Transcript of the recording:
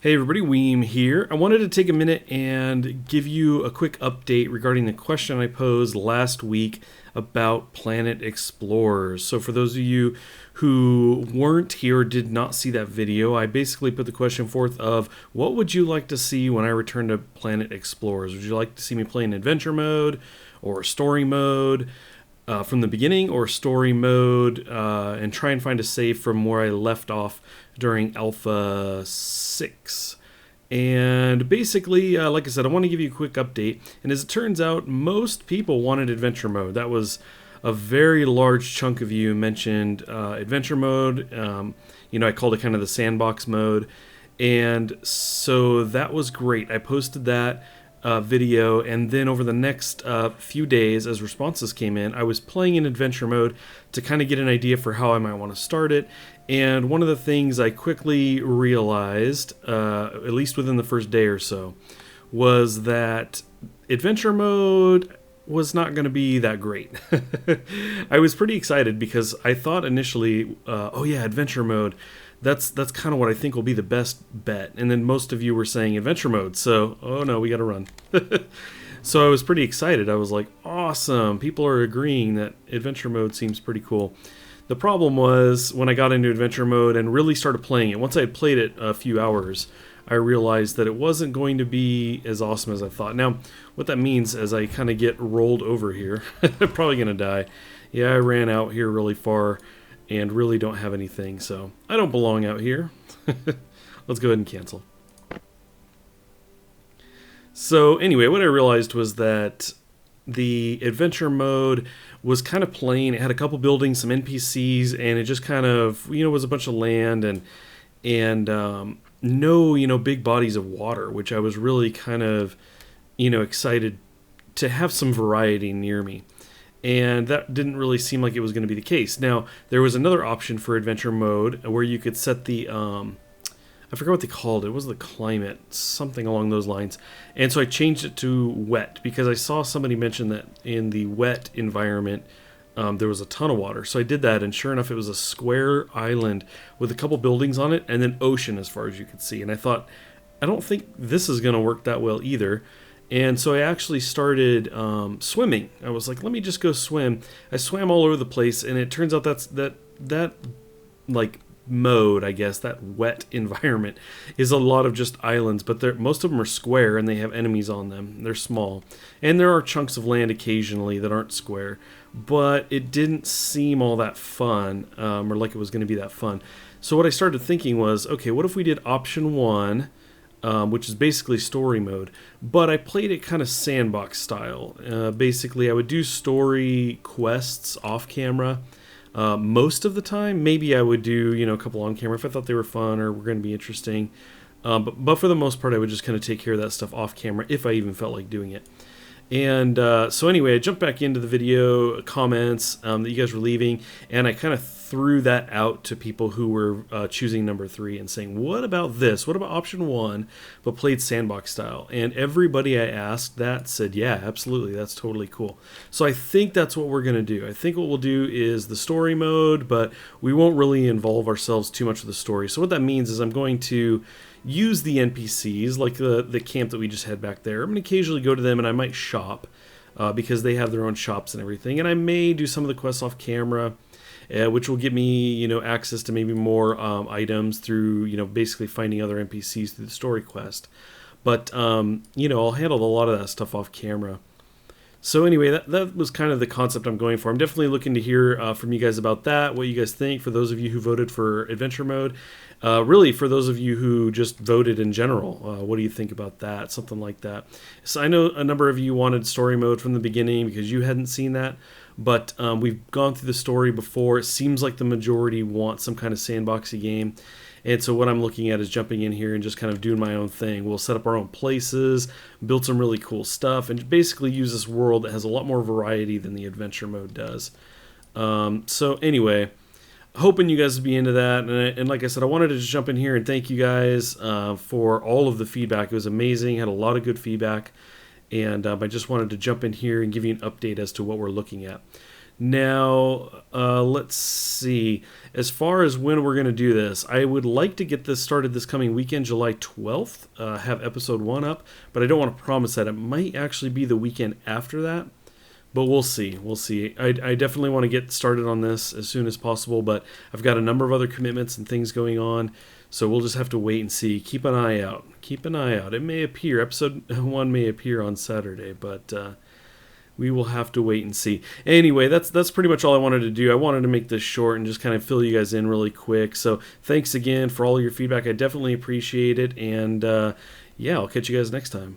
Hey everybody, Weem here. I wanted to take a minute and give you a quick update regarding the question I posed last week about Planet Explorers. So for those of you who weren't here or did not see that video, I basically put the question forth of what would you like to see when I return to Planet Explorers? Would you like to see me play in adventure mode or story mode? From the beginning or story mode and try and find a save from where I left off during Alpha 6. And basically, like I said, I want to give you a quick update. And as it turns out, most people wanted adventure mode. That was a very large chunk of you mentioned adventure mode. I called it kind of the sandbox mode. And so that was great. I posted that video, and then over the next few days, as responses came in, I was playing in adventure mode to kind of get an idea for how I might want to start it. And one of the things I quickly realized, at least within the first day or so, was that adventure mode was not going to be that great. I was pretty excited because I thought initially, oh yeah, adventure mode, that's kind of what I think will be the best bet. And then most of you were saying adventure mode, so oh no, we got to run. So I was pretty excited. I was like, awesome, people are agreeing that adventure mode seems pretty cool. The problem was when I got into adventure mode and really started playing it, once I had played it a few hours, I realized that it wasn't going to be as awesome as I thought. Now, what that means as I kind of get rolled over here, I'm probably going to die. Yeah, I ran out here really far and really don't have anything, so I don't belong out here. Let's go ahead and cancel. So anyway, what I realized was that the adventure mode was kind of plain. It had a couple buildings, some NPCs, and it just kind of, was a bunch of land and no, big bodies of water, which I was really kind of, excited to have some variety near me. And that didn't really seem like it was going to be the case. Now, there was another option for adventure mode where you could set the, I forgot what they called it. It was the climate, something along those lines. And so I changed it to wet because I saw somebody mention that in the wet environment, there was a ton of water. So I did that, and sure enough, it was a square island with a couple buildings on it and then ocean as far as you could see. And I thought, I don't think this is going to work that well either. And so I actually started swimming. I was like, let me just go swim. I swam all over the place, and it turns out that like mode, I guess, that wet environment is a lot of just islands, but most of them are square and they have enemies on them. They're small. And there are chunks of land occasionally that aren't square, but it didn't seem all that fun, or like it was going to be that fun. So what I started thinking was, okay, what if we did option 1, which is basically story mode, but I played it kind of sandbox style. Basically, I would do story quests off camera most of the time. Maybe I would do, a couple on camera if I thought they were fun or were going to be interesting. But for the most part, I would just kind of take care of that stuff off camera if I even felt like doing it. And so anyway, I jumped back into the video comments that you guys were leaving, and I kind of threw that out to people who were choosing number 3 and saying, what about this? What about option 1, but played sandbox style? And everybody I asked that said, yeah, absolutely, that's totally cool. So I think that's what we're going to do. I think what we'll do is the story mode, but we won't really involve ourselves too much with the story. So what that means is I'm going to use the NPCs, like the camp that we just had back there. I'm going to occasionally go to them, and I might shop because they have their own shops and everything. And I may do some of the quests off camera, which will give me, access to maybe more items through, basically finding other NPCs through the story quest. But, I'll handle a lot of that stuff off camera. So anyway, that was kind of the concept I'm going for. I'm definitely looking to hear from you guys about that, what you guys think, for those of you who voted for adventure mode. Really, for those of you who just voted in general, what do you think about that? Something like that. So I know a number of you wanted story mode from the beginning because you hadn't seen that, but we've gone through the story before. It seems like the majority want some kind of sandboxy game. And so what I'm looking at is jumping in here and just kind of doing my own thing. We'll set up our own places, build some really cool stuff, and basically use this world that has a lot more variety than the adventure mode does. So anyway, hoping you guys will be into that. And like I said, I wanted to just jump in here and thank you guys for all of the feedback. It was amazing. Had a lot of good feedback. And I just wanted to jump in here and give you an update as to what we're looking at. Now, let's see. As far as when we're going to do this, I would like to get this started this coming weekend, July 12th, have episode 1 up, but I don't want to promise that. It might actually be the weekend after that, but we'll see. We'll see. I definitely want to get started on this as soon as possible, but I've got a number of other commitments and things going on, so we'll just have to wait and see. Keep an eye out. Keep an eye out. It may appear, episode 1 may appear on Saturday, but we will have to wait and see. Anyway, that's pretty much all I wanted to do. I wanted to make this short and just kind of fill you guys in really quick. So thanks again for all your feedback. I definitely appreciate it. And yeah, I'll catch you guys next time.